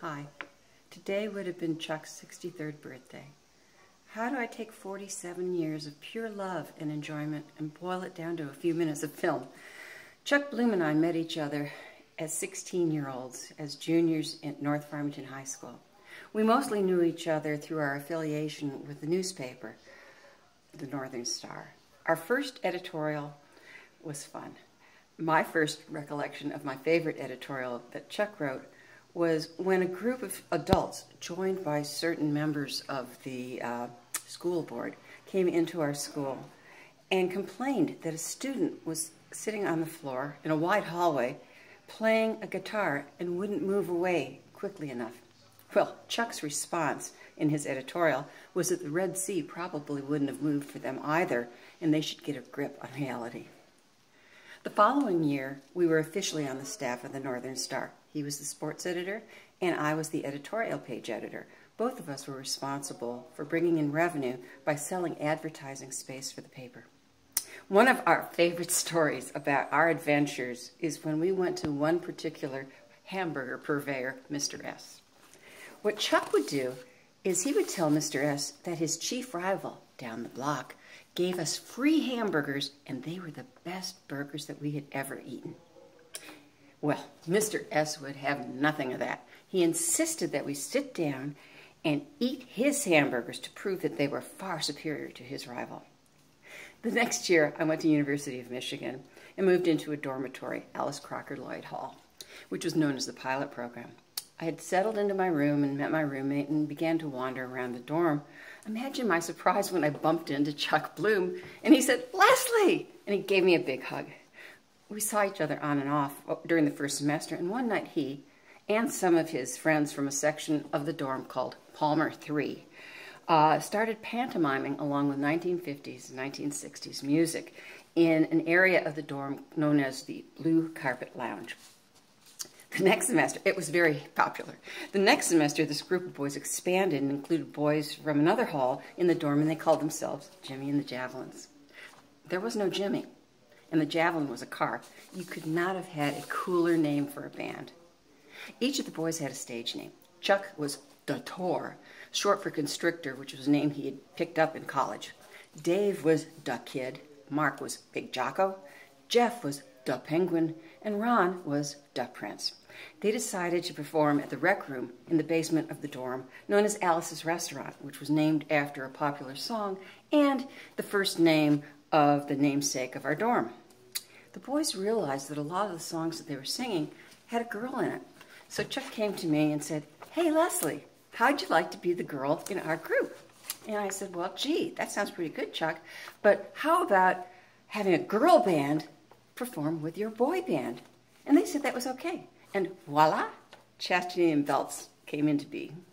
Hi. Today would have been Chuck's 63rd birthday. How do I take 47 years of pure love and enjoyment and boil it down to a few minutes of film? Chuck Bloom and I met each other as 16-year-olds, as juniors at North Farmington High School. We mostly knew each other through our affiliation with the newspaper, the Northern Star. Our first editorial was fun. My first recollection of my favorite editorial that Chuck wrote was when a group of adults, joined by certain members of the school board, came into our school and complained that a student was sitting on the floor in a wide hallway playing a guitar and wouldn't move away quickly enough. Well, Chuck's response in his editorial was that the Red Sea probably wouldn't have moved for them either, and they should get a grip on reality. The following year, we were officially on the staff of the Northern Star. He was the sports editor, and I was the editorial page editor. Both of us were responsible for bringing in revenue by selling advertising space for the paper. One of our favorite stories about our adventures is when we went to one particular hamburger purveyor, Mr. S. What Chuck would do is he would tell Mr. S that his chief rival down the block gave us free hamburgers, and they were the best burgers that we had ever eaten. Well, Mr. S would have nothing of that. He insisted that we sit down and eat his hamburgers to prove that they were far superior to his rival. The next year, I went to University of Michigan and moved into a dormitory, Alice Crocker Lloyd Hall, which was known as the pilot program. I had settled into my room and met my roommate and began to wander around the dorm. Imagine my surprise when I bumped into Chuck Bloom, and he said, "Leslie!" and he gave me a big hug. We saw each other on and off during the first semester, and one night he and some of his friends from a section of the dorm called Palmer 3 started pantomiming along with 1950s and 1960s music in an area of the dorm known as the Blue Carpet Lounge. The next semester, it was very popular. The next semester, this group of boys expanded and included boys from another hall in the dorm, and they called themselves Jimmy and the Javelins. There was no Jimmy, and the Javelin was a car. You could not have had a cooler name for a band. Each of the boys had a stage name. Chuck was the Tor, short for Constrictor, which was a name he had picked up in college. Dave was the Kid, Mark was Big Jocko, Jeff was the Penguin, and Ron was the Prince. They decided to perform at the rec room in the basement of the dorm, known as Alice's Restaurant, which was named after a popular song and the first name of the namesake of our dorm. The boys realized that a lot of the songs that they were singing had a girl in it. So Chuck came to me and said, "Hey, Leslie, how'd you like to be the girl in our group?" And I said, "Well, gee, that sounds pretty good, Chuck, but how about having a girl band perform with your boy band?" And they said that was okay. And voila, Chastity and Belts came into being.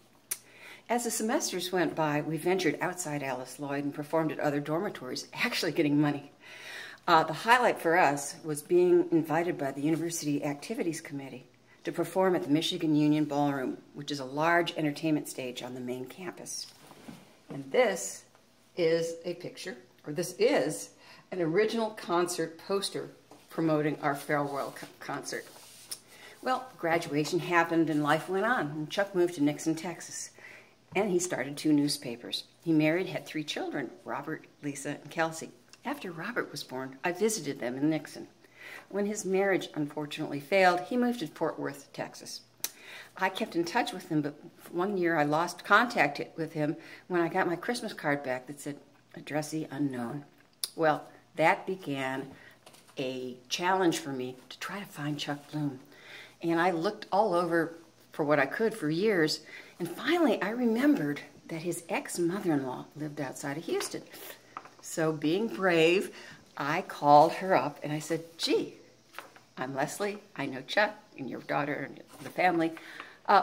As the semesters went by, we ventured outside Alice Lloyd and performed at other dormitories, actually getting money. The highlight for us was being invited by the University Activities Committee to perform at the Michigan Union Ballroom, which is a large entertainment stage on the main campus. And this is a picture, or this is an original concert poster promoting our farewell concert. Well, graduation happened and life went on, and Chuck moved to Nixon, Texas, and he started 2 newspapers. He married, had 3 children, Robert, Lisa, and Kelsey. After Robert was born, I visited them in Nixon. When his marriage unfortunately failed, he moved to Fort Worth, Texas. I kept in touch with him, but one year I lost contact with him when I got my Christmas card back that said, "Addressee unknown." Well, that began a challenge for me to try to find Chuck Bloom. And I looked all over for what I could for years, and finally I remembered that his ex-mother-in-law lived outside of Houston. So being brave, I called her up and I said, "Gee, I'm Leslie, I know Chuck and your daughter and the family.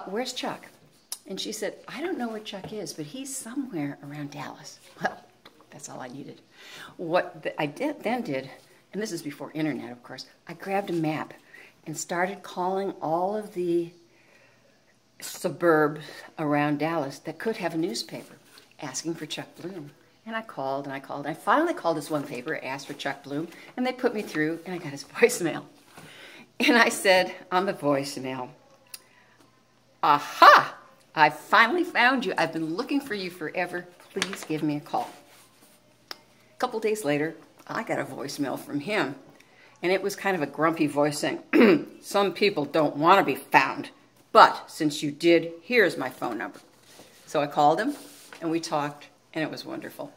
Where's Chuck?" And she said, "I don't know where Chuck is, but he's somewhere around Dallas." Well, that's all I needed. What I then did, and this is before internet, of course, I grabbed a map and started calling all of the suburbs around Dallas that could have a newspaper, asking for Chuck Bloom. And I called and I called. I finally called this one paper, asked for Chuck Bloom, and they put me through, and I got his voicemail. And I said on the voicemail, Aha! I finally found you. I've been looking for you forever. Please give me a call. A couple days later, I got a voicemail from him. And it was kind of a grumpy voice saying, some people don't want to be found. But since you did, here's my phone number. So I called him, and we talked, and it was wonderful.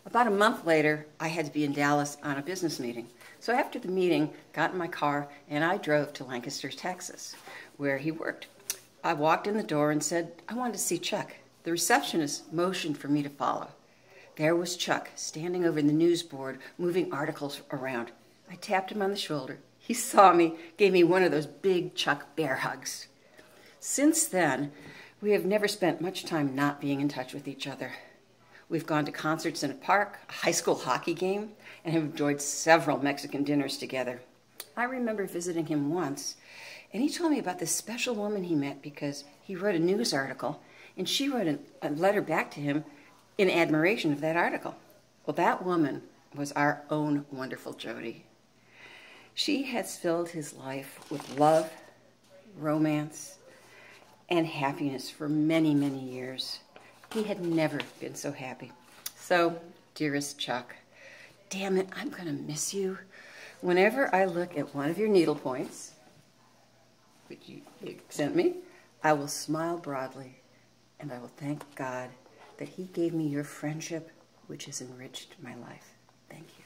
About a month later, I had to be in Dallas on a business meeting. So after the meeting, got in my car, and I drove to Lancaster, Texas, where he worked. I walked in the door and said, I wanted to see Chuck. The receptionist motioned for me to follow. There was Chuck, standing over the news board, moving articles around. I tapped him on the shoulder. He saw me, gave me one of those big Chuck bear hugs. Since then, we have never spent much time not being in touch with each other. We've gone to concerts in a park, a high school hockey game, and have enjoyed several Mexican dinners together. I remember visiting him once, and he told me about this special woman he met because he wrote a news article, and she wrote a letter back to him in admiration of that article. Well, that woman was our own wonderful Jody. She has filled his life with love, romance, and happiness for many, many years. He had never been so happy. So, dearest Chuck, damn it, I'm going to miss you. Whenever I look at one of your needle points, which you sent me, I will smile broadly, and I will thank God that he gave me your friendship, which has enriched my life. Thank you.